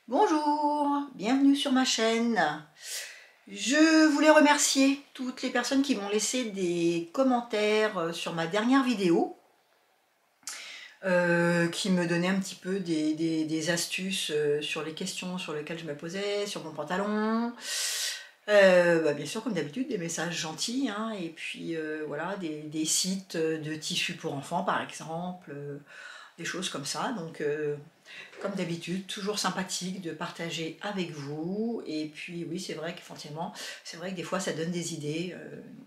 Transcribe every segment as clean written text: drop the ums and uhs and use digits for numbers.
Bonjour, bienvenue sur ma chaîne. Je voulais remercier toutes les personnes qui m'ont laissé des commentaires sur ma dernière vidéo, qui me donnaient un petit peu des astuces sur les questions sur lesquelles je me posais, sur mon pantalon. Bien sûr, comme d'habitude, des messages gentils, hein, et puis voilà, des sites de tissus pour enfants par exemple, des choses comme ça. Donc comme d'habitude, toujours sympathique de partager avec vous. Et puis oui, c'est vrai qu'effectivement, c'est vrai que des fois ça donne des idées,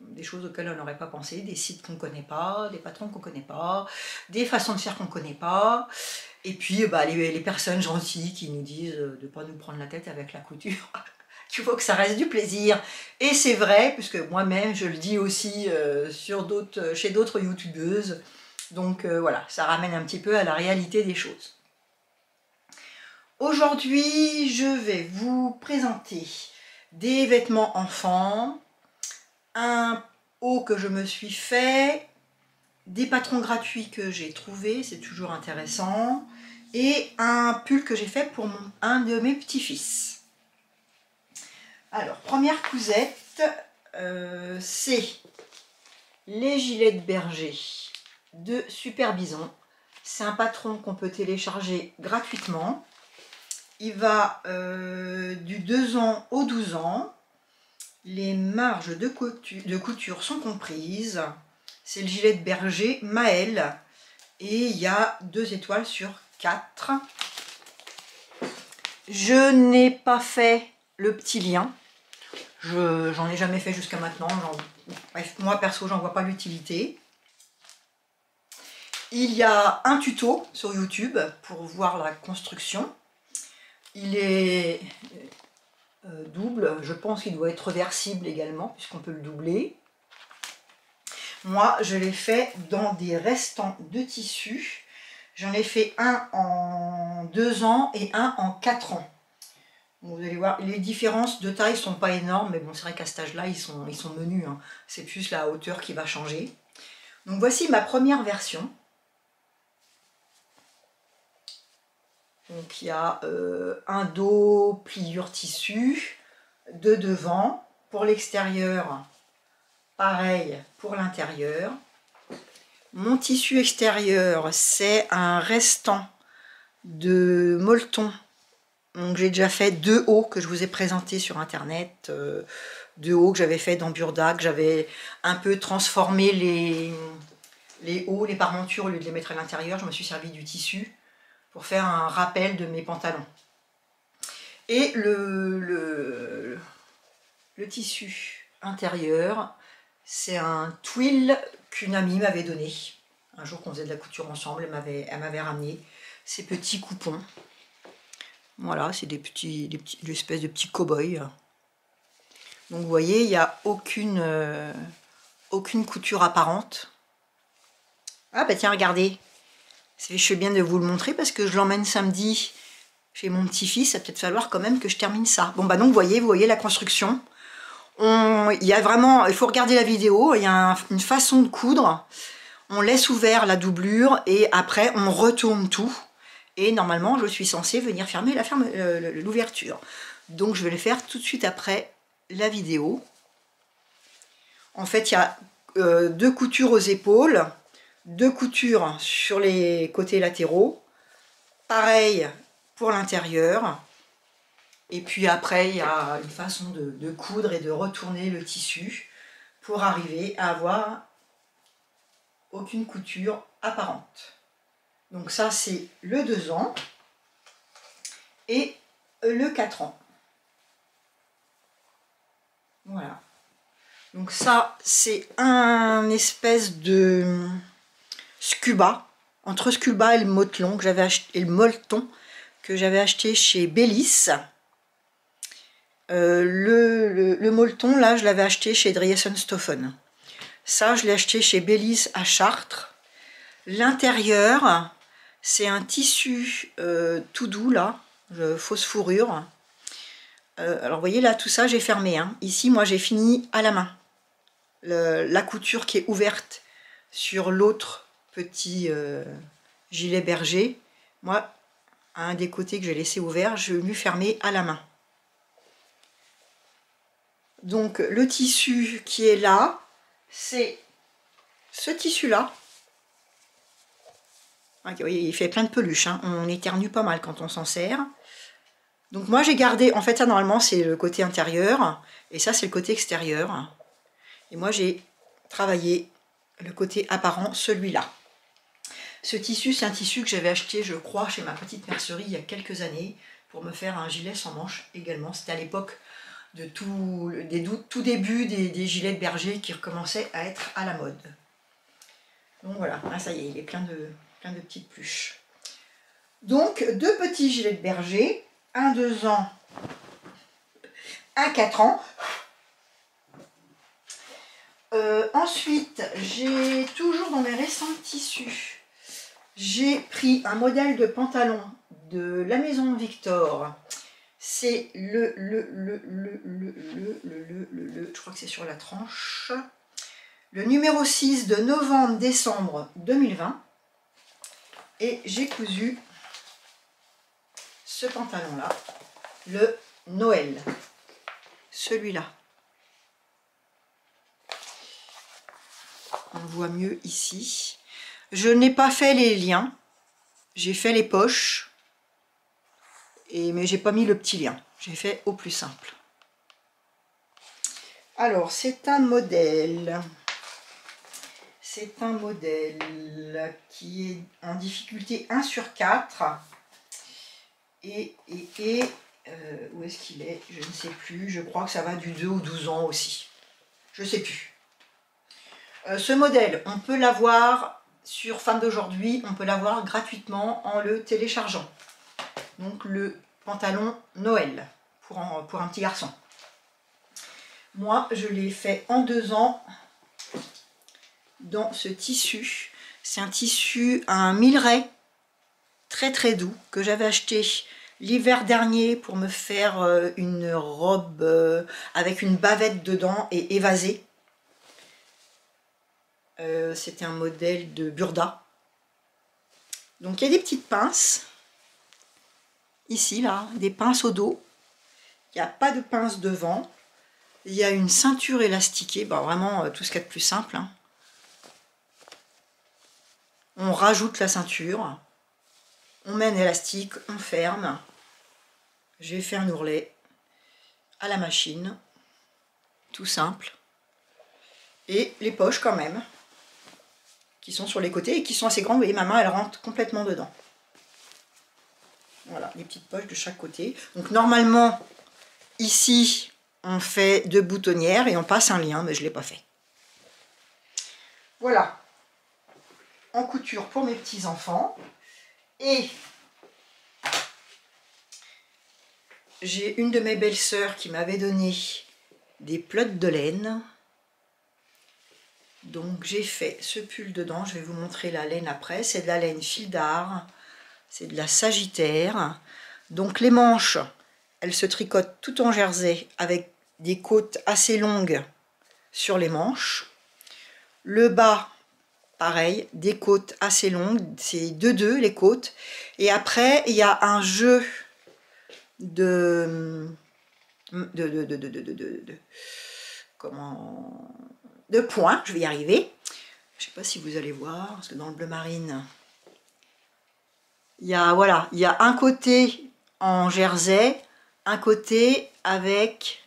des choses auxquelles on n'aurait pas pensé, des sites qu'on ne connaît pas, des patrons qu'on ne connaît pas, des façons de faire qu'on ne connaît pas. Et puis les personnes gentilles qui nous disent de ne pas nous prendre la tête avec la couture. Il faut que ça reste du plaisir. Et c'est vrai, puisque moi-même je le dis aussi chez d'autres youtubeuses. Donc voilà, ça ramène un petit peu à la réalité des choses. Aujourd'hui, je vais vous présenter des vêtements enfants, un haut que je me suis fait, des patrons gratuits que j'ai trouvés, c'est toujours intéressant, et un pull que j'ai fait pour un de mes petits-fils. Alors, première cousette, c'est les gilets de berger de Super Bison. C'est un patron qu'on peut télécharger gratuitement. Il va du 2 ans au 12 ans. Les marges de couture sont comprises. C'est le gilet de berger Maël. Et il y a 2 étoiles sur 4. Je n'ai pas fait le petit lien. J'en ai jamais fait jusqu'à maintenant. Bref, moi perso, j'en vois pas l'utilité. Il y a un tuto sur YouTube pour voir la construction. Il est double, je pense qu'il doit être reversible également, puisqu'on peut le doubler. Moi, je l'ai fait dans des restants de tissu. J'en ai fait un en 2 ans et un en 4 ans. Donc, vous allez voir, les différences de taille ne sont pas énormes, mais bon, c'est vrai qu'à cet âge-là, ils sont menus, hein. C'est plus la hauteur qui va changer. Donc voici ma première version. Donc il y a un dos pliure tissu de devant. Pour l'extérieur, pareil pour l'intérieur. Mon tissu extérieur, c'est un restant de molleton. Donc j'ai déjà fait 2 hauts que je vous ai présentés sur internet. 2 hauts que j'avais fait dans Burda, que j'avais un peu transformé les hauts, les parmentures, au lieu de les mettre à l'intérieur. Je me suis servi du tissu pour faire un rappel de mes pantalons. Et le tissu intérieur, c'est un twill qu'une amie m'avait donné. Un jour qu'on faisait de la couture ensemble, elle m'avait ramené ces petits coupons. Voilà, c'est des espèces de petits cow-boys. Donc vous voyez, il n'y a aucune couture apparente. Ah bah tiens, regardez. Je fais bien de vous le montrer parce que je l'emmène samedi chez mon petit-fils. Il va peut-être falloir quand même que je termine ça. Bon bah donc vous voyez la construction. Il y a vraiment, il faut regarder la vidéo, il y a une façon de coudre. On laisse ouvert la doublure et après on retourne tout. Et normalement je suis censée venir fermer l'ouverture. Donc je vais le faire tout de suite après la vidéo. En fait il y a 2 coutures aux épaules, 2 coutures sur les côtés latéraux. Pareil pour l'intérieur. Et puis après, il y a une façon de coudre et de retourner le tissu pour arriver à avoir aucune couture apparente. Donc ça, c'est le 2 ans et le 4 ans. Voilà. Donc ça, c'est un espèce de scuba, entre scuba et le molleton que j'avais acheté chez Bellis. Le molleton, là, je l'avais acheté chez Driesenstoffen. Ça, je l'ai acheté chez Bellis à Chartres. L'intérieur, c'est un tissu tout doux, là, fausse fourrure. Alors, vous voyez, là, tout ça, j'ai fermé. Hein. Ici, moi, j'ai fini à la main. La couture qui est ouverte sur l'autre petit gilet berger. Moi, à un des côtés que j'ai laissé ouvert, je vais lui fermer à la main. Donc le tissu qui est là, c'est ce tissu-là. Vous voyez, il fait plein de peluches, hein. On éternue pas mal quand on s'en sert. Donc moi j'ai gardé, en fait ça normalement c'est le côté intérieur, et ça c'est le côté extérieur. Et moi j'ai travaillé le côté apparent, celui-là. Ce tissu, c'est un tissu que j'avais acheté, je crois, chez ma petite mercerie il y a quelques années, pour me faire un gilet sans manches également. C'était à l'époque de tout début des gilets de berger qui recommençaient à être à la mode. Donc voilà, ah, ça y est, il est plein de petites pluches. Donc, 2 petits gilets de berger, un 2 ans, un 4 ans. Ensuite, j'ai toujours dans mes récents tissus, j'ai pris un modèle de pantalon de la maison Victor. C'est je crois que c'est sur la tranche. Le numéro 6 de novembre-décembre 2020. Et j'ai cousu ce pantalon-là, le Noël. Celui-là. On le voit mieux ici. Je n'ai pas fait les liens. J'ai fait les poches. Mais j'ai pas mis le petit lien. J'ai fait au plus simple. Alors, c'est un modèle. C'est un modèle qui est en difficulté 1 sur 4. Et où est-ce qu'il est? Je ne sais plus. Je crois que ça va du 2 au 12 ans aussi. Je ne sais plus. Ce modèle, on peut l'avoir sur Femme d'aujourd'hui. On peut l'avoir gratuitement en le téléchargeant. Donc le pantalon Noël pour un petit garçon. Moi, je l'ai fait en 2 ans dans ce tissu. C'est un tissu à un milleret très très doux que j'avais acheté l'hiver dernier pour me faire une robe avec une bavette dedans et évasée. C'était un modèle de Burda. Donc il y a des petites pinces. Ici, là, des pinces au dos. Il n'y a pas de pince devant. Il y a une ceinture élastiquée. Bah, vraiment, tout ce qu'il y a de plus simple. Hein. On rajoute la ceinture. On met un élastique, on ferme. J'ai fait un ourlet à la machine. Tout simple. Et les poches quand même. Qui sont sur les côtés et qui sont assez grandes. Vous voyez, ma main, elle rentre complètement dedans. Voilà, les petites poches de chaque côté. Donc normalement, ici, on fait 2 boutonnières et on passe un lien, mais je ne l'ai pas fait. Voilà, en couture pour mes petits-enfants. Et j'ai une de mes belles-sœurs qui m'avait donné des pelotes de laine. Donc j'ai fait ce pull dedans, je vais vous montrer la laine après. C'est de la laine fil d'art. C'est de la Sagittaire. Donc les manches, elles se tricotent tout en jersey avec des côtes assez longues sur les manches. Le bas, pareil, des côtes assez longues. C'est 2-2 les côtes. Et après, il y a un jeu de points. Je vais y arriver. Je ne sais pas si vous allez voir, parce que dans le bleu marine... Il y a, voilà, il y a un côté en jersey, un côté avec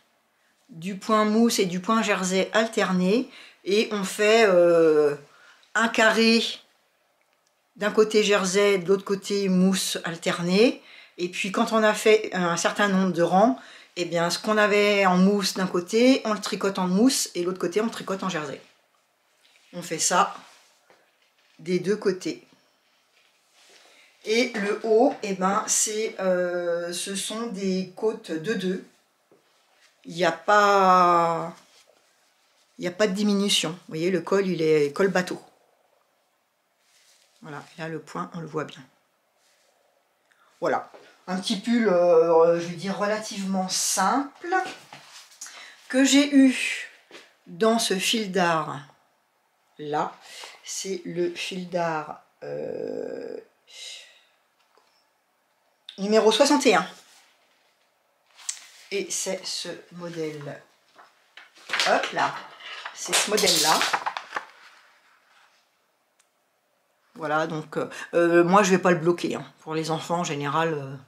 du point mousse et du point jersey alterné. Et on fait un carré d'un côté jersey, de l'autre côté mousse alternée. Et puis quand on a fait un certain nombre de rangs, eh bien ce qu'on avait en mousse d'un côté, on le tricote en mousse et l'autre côté, on le tricote en jersey. On fait ça des 2 côtés. Et le haut, eh ben, ce sont des côtes de 2. Il n'y a pas de diminution. Vous voyez, le col, il est col bateau. Voilà, et là, le point, on le voit bien. Voilà, un petit pull, je vais dire, relativement simple, que j'ai eu dans ce fil d'art, là. C'est le fil d'art... numéro 61. Et c'est ce modèle. Hop là. C'est ce modèle-là. Voilà, donc moi je vais pas le bloquer. Hein. Pour les enfants, en général,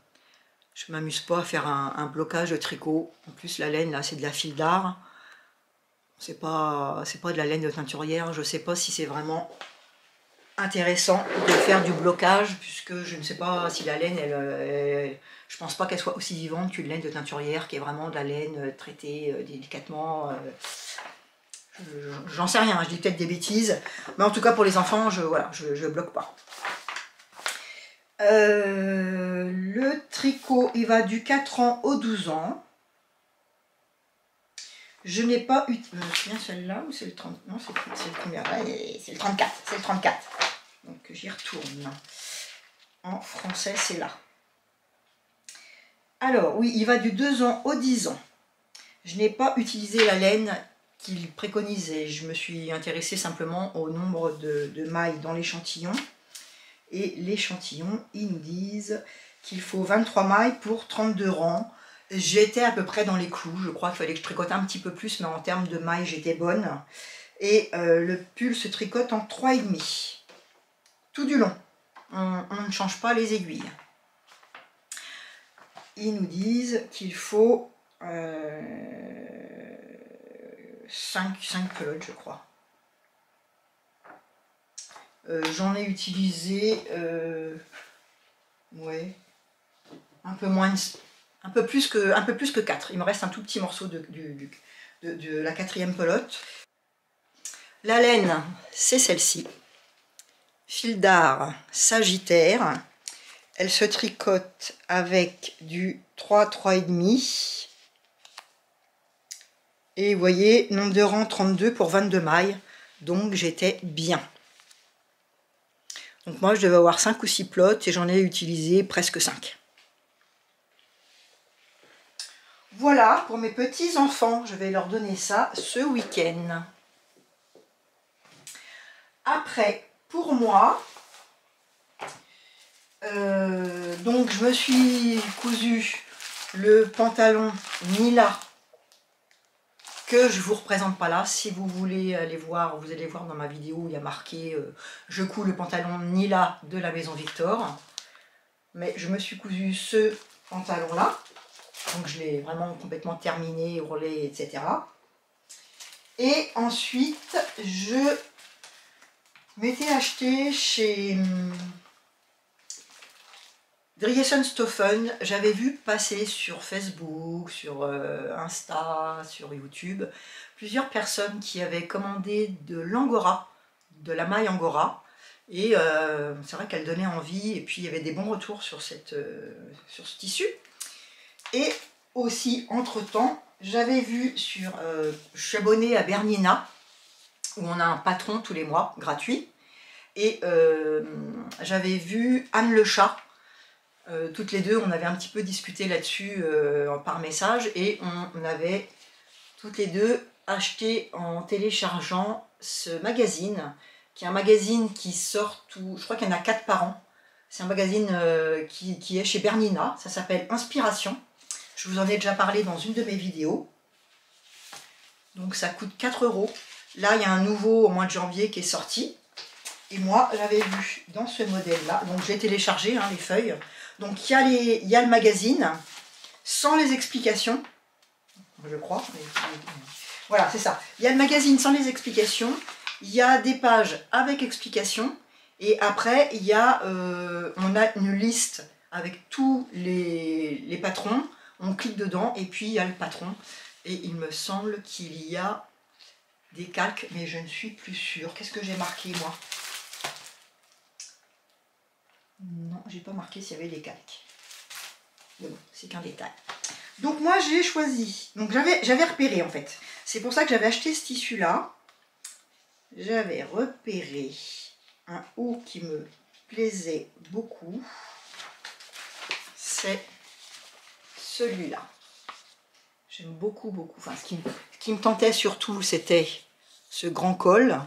je m'amuse pas à faire un blocage de tricot. En plus, la laine, là, c'est de la fil d'art. C'est pas de la laine de teinturière. Je sais pas si c'est vraiment intéressant de faire du blocage, puisque je ne sais pas si la laine, je pense pas qu'elle soit aussi vivante qu'une laine de teinturière, qui est vraiment de la laine traitée délicatement. J'en sais rien, je dis peut-être des bêtises, mais en tout cas pour les enfants, voilà, je bloque pas. Le tricot, il va du 4 ans au 12 ans. Je n'ai pas eu... C'est bien celle-là ou c'est le 30? Non, c'est le combien? C'est le 34. C'est le 34. Donc j'y retourne. En français, c'est là. Alors, oui, il va du 2 ans au 10 ans. Je n'ai pas utilisé la laine qu'il préconisait. Je me suis intéressée simplement au nombre de mailles dans l'échantillon. Et l'échantillon, ils nous disent qu'il faut 23 mailles pour 32 rangs. J'étais à peu près dans les clous. Je crois qu'il fallait que je tricote un petit peu plus, mais en termes de mailles, j'étais bonne. Et le pull se tricote en 3,5. Tout du long. On ne change pas les aiguilles. Ils nous disent qu'il faut 5 pelotes, je crois. J'en ai utilisé ouais, un peu plus que 4. Il me reste un tout petit morceau de la 4e pelote. La laine, c'est celle-ci. Fil d'art Sagittaire. Elle se tricote avec du 3,5. Et vous voyez, nombre de rangs 32 pour 22 mailles. Donc j'étais bien. Donc moi je devais avoir 5 ou 6 plots et j'en ai utilisé presque 5. Voilà pour mes petits enfants. Je vais leur donner ça ce week-end. Après, pour moi, donc je me suis cousu le pantalon Nila que je vous représente pas là. Si vous voulez aller voir, vous allez voir dans ma vidéo, il y a marqué je couds le pantalon Nila de la maison Victor. Mais je me suis cousu ce pantalon là, donc je l'ai vraiment complètement terminé, ourlé, etc. Et ensuite je m'étais acheté chez Driesenstoffen. J'avais vu passer sur Facebook, sur Insta, sur YouTube, plusieurs personnes qui avaient commandé de l'angora, de la maille angora. Et c'est vrai qu'elle donnait envie, et puis il y avait des bons retours sur ce tissu. Et aussi, entre-temps, j'avais vu sur... je suis abonnée à Bernina, où on a un patron tous les mois, gratuit. Et j'avais vu Anne Le Chat. Toutes les deux, on avait un petit peu discuté là-dessus par message, et on avait toutes les deux acheté en téléchargeant ce magazine, qui est un magazine qui sort je crois qu'il y en a 4 par an. C'est un magazine qui est chez Bernina, ça s'appelle Inspiration. Je vous en ai déjà parlé dans une de mes vidéos. Donc ça coûte 4 €. Là, il y a un nouveau au mois de janvier qui est sorti. Et moi, j'avais vu dans ce modèle-là, donc j'ai téléchargé les feuilles. Donc il y a le magazine, sans les explications, je crois. Voilà, c'est ça. Il y a le magazine sans les explications, il y a des pages avec explications, et après, il y a, on a une liste avec tous les patrons. On clique dedans, et puis il y a le patron. Et il me semble qu'il y a des calques, mais je ne suis plus sûre. Qu'est-ce que j'ai marqué, moi ? Non, j'ai pas marqué s'il y avait des calques. Mais bon, c'est qu'un détail. Donc moi j'ai choisi, donc j'avais repéré en fait. C'est pour ça que j'avais acheté ce tissu là. J'avais repéré un haut qui me plaisait beaucoup. C'est celui-là. J'aime beaucoup. Enfin, ce qui me tentait surtout, c'était ce grand col.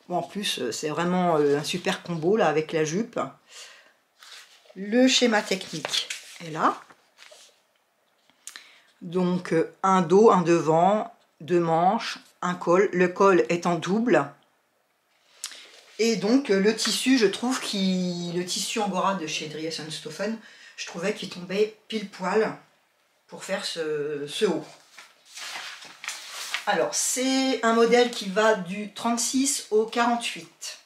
Bon, en plus, c'est vraiment un super combo là avec la jupe. Le schéma technique, est là. Donc un dos, un devant, 2 manches, un col. Le col est en double. Et donc le tissu, je trouve le tissu Angora de chez Dries & Stoffen, je trouvais qu'il tombait pile poil pour faire ce haut. Alors c'est un modèle qui va du 36 au 48.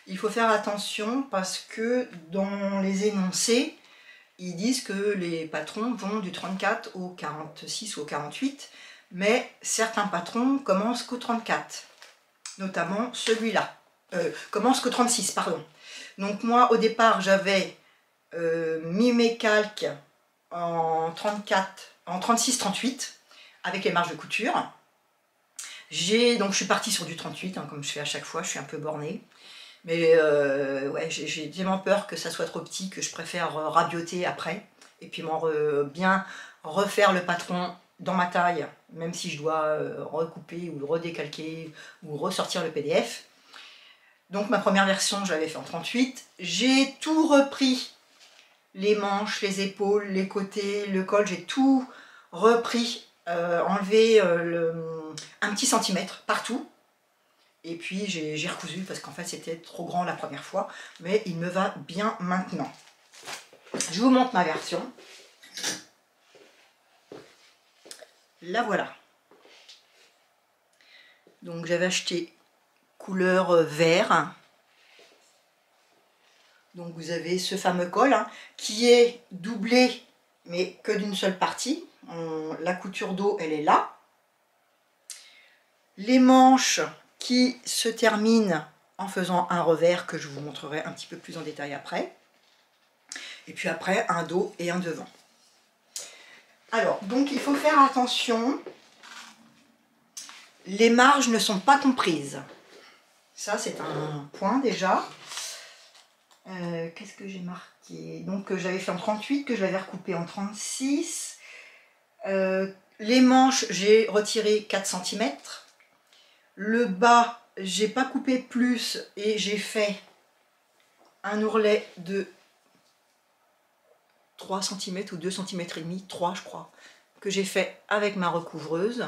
Il faut faire attention parce que dans les énoncés, ils disent que les patrons vont du 34 au 46 ou au 48, mais certains patrons commencent qu'au 34, notamment celui-là. Commence qu'au 36, pardon. Donc moi, au départ, j'avais mis mes calques en 36-38, avec les marges de couture. Donc je suis partie sur du 38, hein, comme je fais à chaque fois, je suis un peu bornée. Mais ouais, j'ai tellement peur que ça soit trop petit que je préfère rabioter après et puis bien refaire le patron dans ma taille, même si je dois recouper ou redécalquer ou ressortir le PDF. Donc ma première version, je l'avais fait en 38. J'ai tout repris, les manches, les épaules, les côtés, le col, j'ai tout repris, enlevé un petit centimètre partout. Et puis j'ai recousu parce qu'en fait c'était trop grand la première fois, mais il me va bien maintenant. Je vous montre ma version. La voilà. Donc j'avais acheté couleur vert. Donc vous avez ce fameux col hein, qui est doublé mais que d'une seule partie. La couture dos elle est là. Les manches qui se terminent en faisant un revers que je vous montrerai un petit peu plus en détail après. Et puis après un dos et un devant. Alors donc il faut faire attention. Les marges ne sont pas comprises. Ça c'est un point déjà. Qu'est-ce que j'ai marqué? Donc j'avais fait en 38, que je l'avais recoupé en 36. Les manches, j'ai retiré 4 cm. Le bas, j'ai pas coupé plus et j'ai fait un ourlet de 3 cm ou 2 cm et demi, 3 je crois, que j'ai fait avec ma recouvreuse.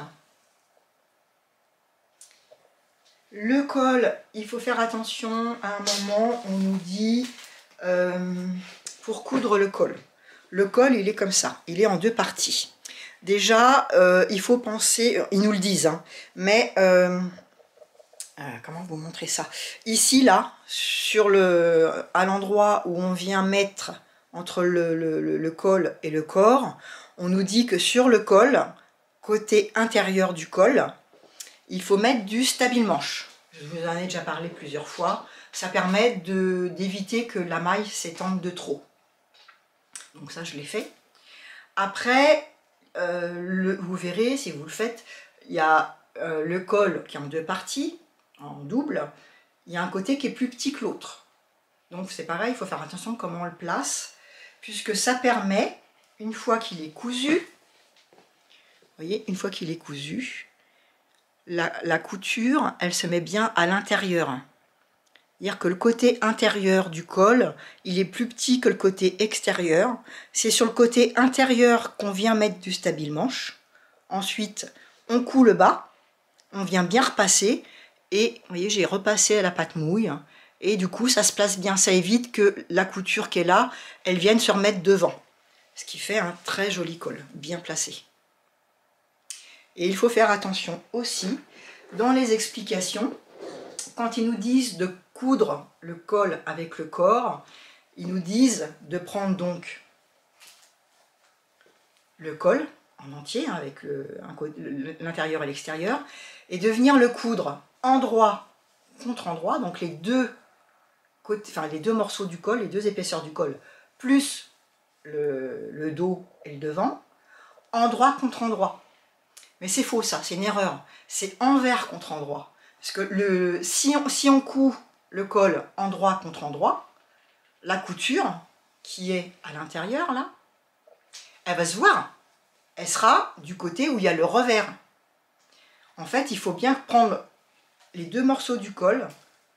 Le col, il faut faire attention, à un moment on nous dit pour coudre le col. Le col il est comme ça, il est en 2 parties. Déjà il faut penser, ils nous le disent, hein, mais comment vous montrer ça? Ici là, à l'endroit où on vient mettre entre le col et le corps, on nous dit que sur le col, côté intérieur du col, il faut mettre du stabile-manche. Je vous en ai déjà parlé plusieurs fois. Ça permet d'éviter que la maille s'étende de trop. Donc ça, je l'ai fait. Après, vous verrez, si vous le faites, il y a le col qui est en 2 parties, en double. Il y a un côté qui est plus petit que l'autre. Donc c'est pareil, il faut faire attention comment on le place, puisque ça permet, une fois qu'il est cousu, vous voyez, une fois qu'il est cousu, la couture, elle se met bien à l'intérieur. C'est-à-dire que le côté intérieur du col, il est plus petit que le côté extérieur. C'est sur le côté intérieur qu'on vient mettre du stabile-manche. Ensuite, on coud le bas, on vient bien repasser, et vous voyez, j'ai repassé à la pâte mouille, et du coup, ça se place bien. Ça évite que la couture qui est là, elle vienne se remettre devant. Ce qui fait un très joli col, bien placé. Et il faut faire attention aussi, dans les explications, quand ils nous disent de coudre le col avec le corps, ils nous disent de prendre donc le col en entier, hein, avec l'intérieur et l'extérieur, et de venir le coudre endroit contre endroit, donc les deux morceaux du col, les 2 épaisseurs du col, plus le dos et le devant, endroit contre endroit. Mais c'est faux ça, c'est une erreur. C'est envers contre endroit. Parce que si on coud le col endroit contre endroit, la couture qui est à l'intérieur là, elle va se voir. Elle sera du côté où il y a le revers. En fait, il faut bien prendre les 2 morceaux du col,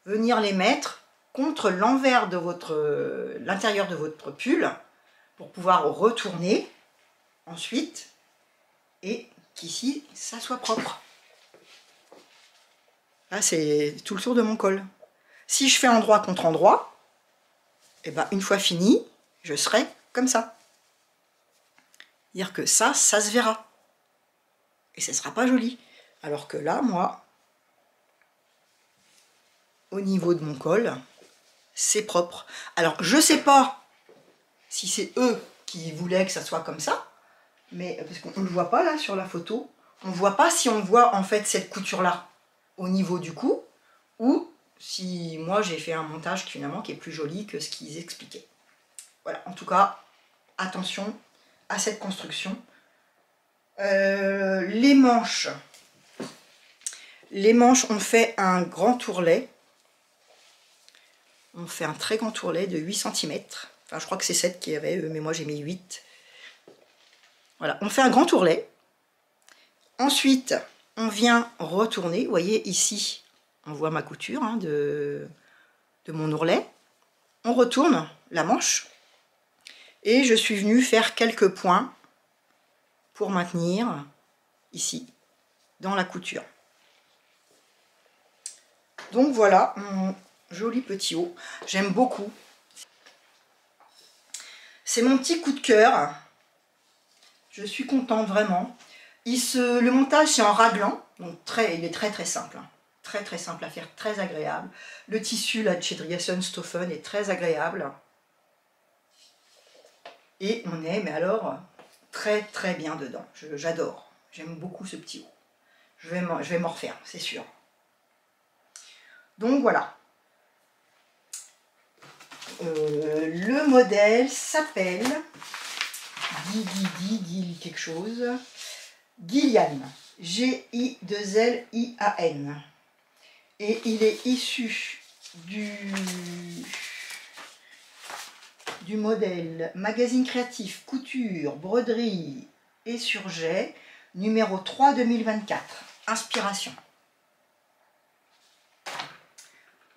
venir les mettre contre l'envers de l'intérieur de votre pull, pour pouvoir retourner ensuite et qu'ici ça soit propre. Là c'est tout le tour de mon col. Si je fais endroit contre endroit, et ben une fois fini, je serai comme ça. Dire que ça se verra. Et ce ne sera pas joli. Alors que là, moi, au niveau de mon col, c'est propre. Alors, je ne sais pas si c'est eux qui voulaient que ça soit comme ça, mais parce qu'on ne le voit pas là sur la photo. On ne voit pas si on voit en fait cette couture-là au niveau du cou, ou si moi j'ai fait un montage finalement qui est plus joli que ce qu'ils expliquaient. Voilà, en tout cas, attention à cette construction. Les manches, on fait un grand tourlet. On fait un très grand tourlet de 8 cm. Enfin, je crois que c'est 7 qu'il y avait, mais moi j'ai mis 8. Voilà, on fait un grand tourlet. Ensuite, on vient retourner. Vous voyez ici, on voit ma couture hein, de mon ourlet. On retourne la manche. Et je suis venue faire quelques points pour maintenir ici, dans la couture. Donc voilà mon joli petit haut. J'aime beaucoup. C'est mon petit coup de cœur. Je suis contente vraiment. Le montage c'est en raglan, donc il est très simple. Hein. Très simple à faire, très agréable. Le tissu là de chez Driessen Stoffen est très agréable. Et on est, mais alors, très bien dedans. J'adore. J'aime beaucoup ce petit haut. Je vais m'en refaire, c'est sûr. Donc voilà. Le modèle s'appelle quelque chose. Gillian. G-I-2-L-I-A-N. Et il est issu du modèle Magazine Créatif, Couture, Broderie et Surjet, numéro 3 2024. Inspiration.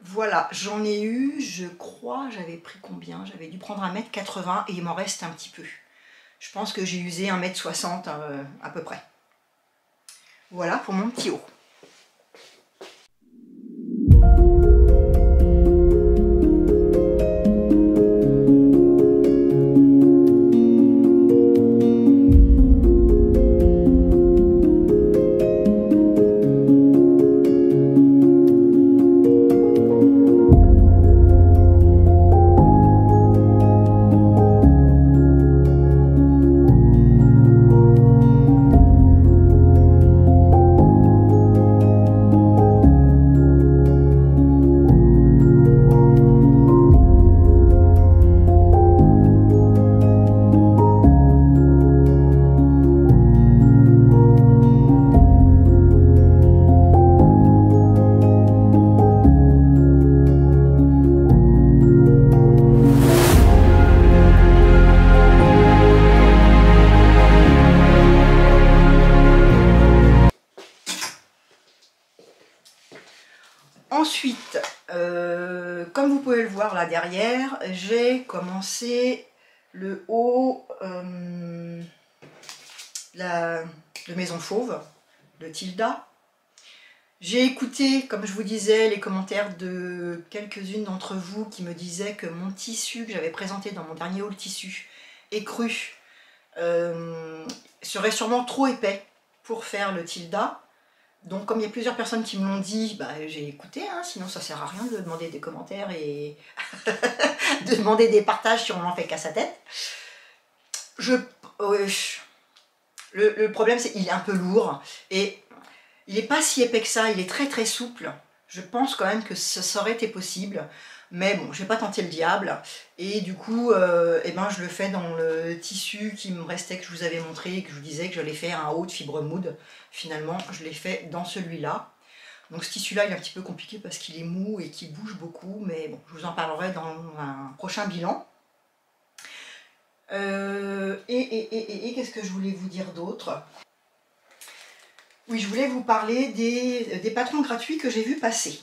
Voilà, j'en ai eu, je crois, j'avais pris combien? J'avais dû prendre 1,80 m et il m'en reste un petit peu. Je pense que j'ai usé 1,60 m à peu près. Voilà pour mon petit haut. Ensuite, comme vous pouvez le voir là derrière, j'ai commencé le haut de Maison Fauve, de Tilda. J'ai écouté, comme je vous disais, les commentaires de quelques-unes d'entre vous qui me disaient que mon tissu que j'avais présenté dans mon dernier haul tissu écru serait sûrement trop épais pour faire le Tilda. Donc comme il y a plusieurs personnes qui me l'ont dit, bah, j'ai écouté, hein, sinon ça sert à rien de demander des commentaires et de demander des partages si on n'en fait qu'à sa tête. Le problème c'est qu'il est un peu lourd et il n'est pas si épais que ça, il est très souple. Je pense quand même que ça aurait été possible, mais bon, je vais pas tenter le diable. Et du coup, eh ben, je le fais dans le tissu qui me restait, que je vous avais montré, que je vous disais que j'allais faire un haut de fibre mood. Finalement, je l'ai fait dans celui-là. Donc ce tissu-là, il est un petit peu compliqué parce qu'il est mou et qu'il bouge beaucoup, mais bon, je vous en parlerai dans un prochain bilan. Qu'est-ce que je voulais vous dire d'autre? Oui, je voulais vous parler des patrons gratuits que j'ai vus passer.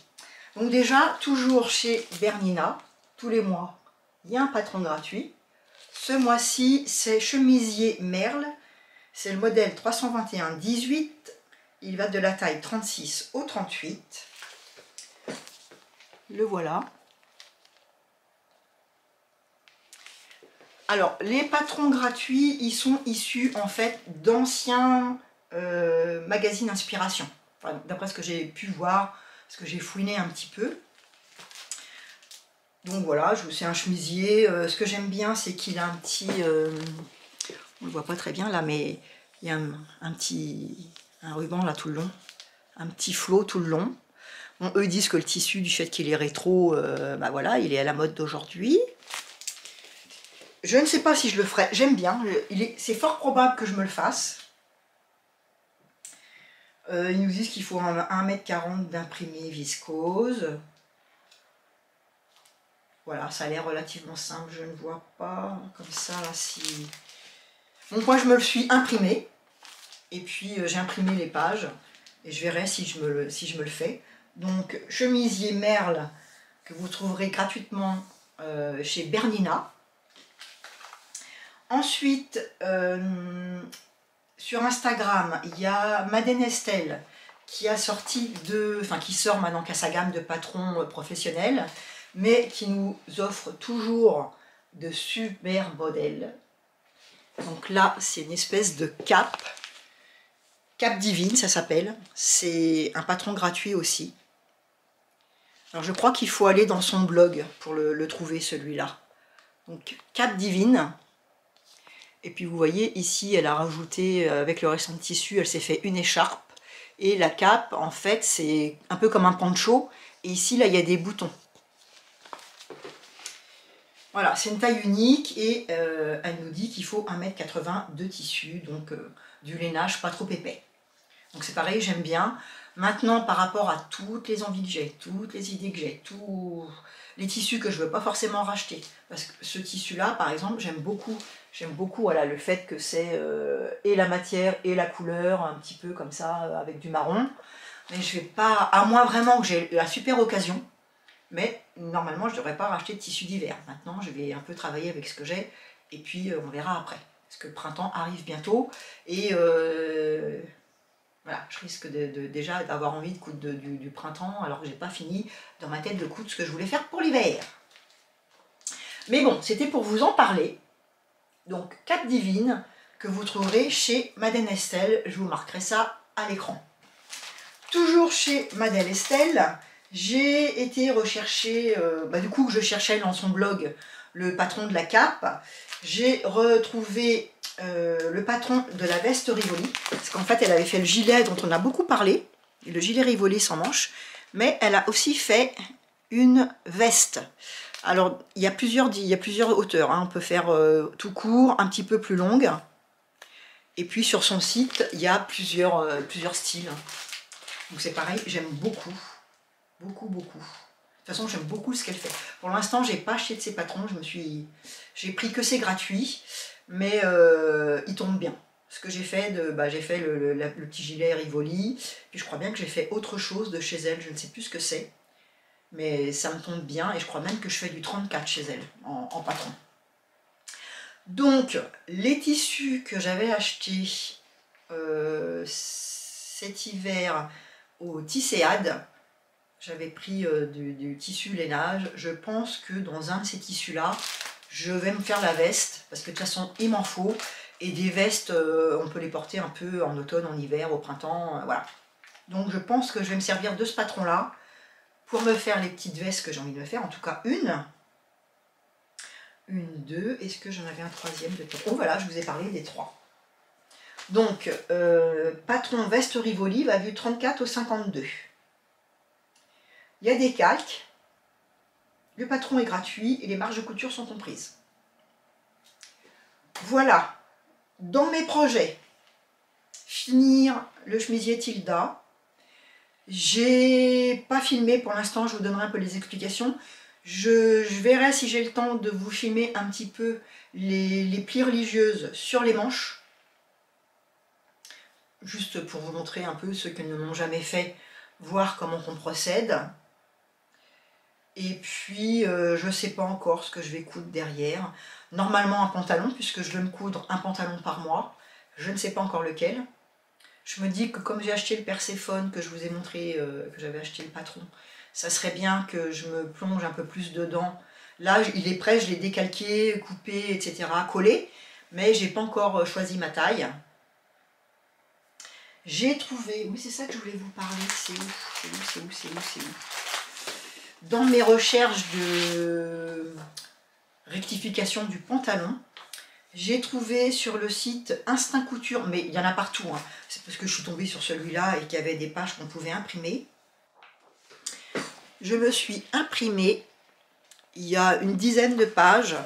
Donc déjà, toujours chez Bernina, tous les mois, il y a un patron gratuit. ce mois-ci, c'est chemisier Merle. C'est le modèle 321-18. Il va de la taille 36 au 38. Le voilà. Alors, les patrons gratuits, ils sont issus en fait d'anciens magazines inspiration. Enfin, d'après ce que j'ai pu voir, parce que j'ai fouiné un petit peu. Donc voilà, c'est un chemisier. Ce que j'aime bien, c'est qu'il a un petit... on ne le voit pas très bien là, mais il y a un ruban là tout le long. Un petit flot tout le long. Bon, eux disent que le tissu, du fait qu'il est rétro, bah voilà, il est à la mode d'aujourd'hui. Je ne sais pas si je le ferai, j'aime bien, c'est fort probable que je me le fasse. Ils nous disent qu'il faut 1,40 m d'imprimé viscose. Voilà, ça a l'air relativement simple, je ne vois pas comme ça là si... Bon, moi je me le suis imprimé, et puis j'ai imprimé les pages, et je verrai si je me le fais. Donc, chemisier Merle, que vous trouverez gratuitement chez Bernina. Ensuite, sur Instagram, il y a Madeleine Estelle qui a sorti qui sort maintenant qu'à sa gamme de patrons professionnels, mais qui nous offre toujours de super modèles. Donc là, c'est une espèce de cape divine, ça s'appelle. C'est un patron gratuit aussi. Alors je crois qu'il faut aller dans son blog pour le trouver, celui-là. Donc cape divine. Et puis vous voyez ici, elle a rajouté, avec le restant de tissu, elle s'est fait une écharpe. Et la cape, en fait, c'est un peu comme un poncho. Et ici, là, il y a des boutons. Voilà, c'est une taille unique et elle nous dit qu'il faut 1,80 m de tissu. Donc du lainage pas trop épais. Donc c'est pareil, j'aime bien. Maintenant, par rapport à toutes les envies que j'ai, toutes les idées que j'ai, tous les tissus que je ne veux pas forcément racheter. Parce que ce tissu-là, par exemple, j'aime beaucoup. J'aime beaucoup voilà, le fait que c'est et la matière et la couleur, un petit peu comme ça, avec du marron. Mais je vais pas, à moins vraiment que j'ai la super occasion, mais normalement je ne devrais pas racheter de tissu d'hiver. Maintenant, je vais un peu travailler avec ce que j'ai, et puis on verra après. Parce que le printemps arrive bientôt, et voilà, je risque déjà d'avoir envie de coudre du printemps, alors que j'ai pas fini dans ma tête de coudre ce que je voulais faire pour l'hiver. Mais bon, c'était pour vous en parler. Donc, cape divine, que vous trouverez chez Madeleine Estelle. Je vous marquerai ça à l'écran. Toujours chez Madeleine Estelle, j'ai été rechercher, du coup, je cherchais dans son blog le patron de la cape. J'ai retrouvé le patron de la veste Rivoli, parce qu'en fait, elle avait fait le gilet dont on a beaucoup parlé, le gilet Rivoli sans manches, mais elle a aussi fait une veste. Alors, il y a plusieurs hauteurs, hein. On peut faire tout court, un petit peu plus longue. Et puis, sur son site, il y a plusieurs styles. Donc, c'est pareil, j'aime beaucoup. Beaucoup, beaucoup. De toute façon, j'aime beaucoup ce qu'elle fait. Pour l'instant, j'ai pas acheté de ses patrons. J'ai pris que c'est gratuit. Mais il tombe bien. Ce que j'ai fait, j'ai fait le petit gilet Rivoli. Puis, je crois bien que j'ai fait autre chose de chez elle. Je ne sais plus ce que c'est. Mais ça me tombe bien et je crois même que je fais du 34 chez elle en patron. Donc les tissus que j'avais achetés cet hiver au Tisséade, j'avais pris du tissu lainage. Je pense que dans un de ces tissus là, je vais me faire la veste parce que de toute façon il m'en faut. Et des vestes, on peut les porter un peu en automne, en hiver, au printemps, voilà. Donc je pense que je vais me servir de ce patron là pour me faire les petites vestes que j'ai envie de me faire, en tout cas une, deux, est-ce que j'en avais un troisième de temps? Oh voilà, je vous ai parlé des trois. Donc, patron veste Rivoli va du 34 au 52. Il y a des calques, le patron est gratuit et les marges de couture sont comprises. Voilà, dans mes projets, finir le chemisier Tilda. J'ai pas filmé pour l'instant, je vous donnerai un peu les explications. Je verrai si j'ai le temps de vous filmer un petit peu les plis religieuses sur les manches. Juste pour vous montrer un peu ceux qui ne l'ont jamais fait, voir comment on procède. Et puis, je ne sais pas encore ce que je vais coudre derrière. Normalement un pantalon, puisque je veux me coudre un pantalon par mois. Je ne sais pas encore lequel. Je me dis que comme j'ai acheté le Perséphone, que je vous ai montré, que j'avais acheté le patron, ça serait bien que je me plonge un peu plus dedans. Là, il est prêt, je l'ai décalqué, coupé, etc., collé. Mais j'ai pas encore choisi ma taille. J'ai trouvé, oui c'est ça que je voulais vous parler, c'est où. Dans mes recherches de rectification du pantalon, j'ai trouvé sur le site Instinct Couture, mais il y en a partout, hein. C'est parce que je suis tombée sur celui-là et qu'il y avait des pages qu'on pouvait imprimer. Je me suis imprimé, il y a une dizaine de pages.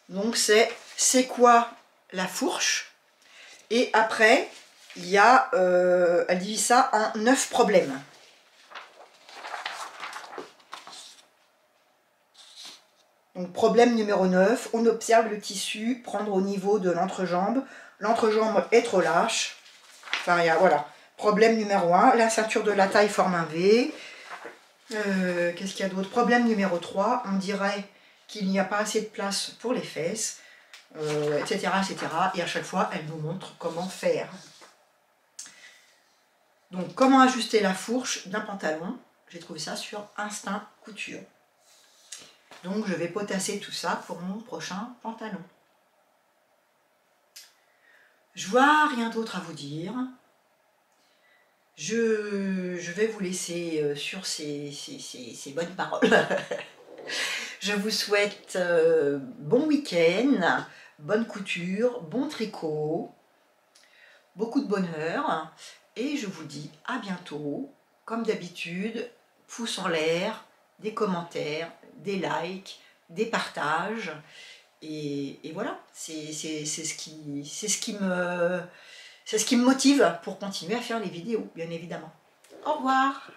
Donc c'est quoi la fourche? Et après, il y a, elle divise ça en 9 problèmes. Donc problème numéro 9, on observe le tissu prendre au niveau de l'entrejambe. L'entrejambe est trop lâche. Enfin, voilà. Problème numéro 1, la ceinture de la taille forme un V. Qu'est-ce qu'il y a d'autre? Problème numéro 3, on dirait qu'il n'y a pas assez de place pour les fesses. Etc., etc. Et à chaque fois, elle nous montre comment faire. Donc, comment ajuster la fourche d'un pantalon? J'ai trouvé ça sur Instinct Couture. Donc, je vais potasser tout ça pour mon prochain pantalon. Je vois rien d'autre à vous dire. Je vais vous laisser sur ces bonnes paroles. Je vous souhaite bon week-end, bonne couture, bon tricot, beaucoup de bonheur. Et je vous dis à bientôt. Comme d'habitude, pouce en l'air, des commentaires, des likes, des partages. Et voilà, c'est ce qui me motive pour continuer à faire les vidéos, bien évidemment. Au revoir!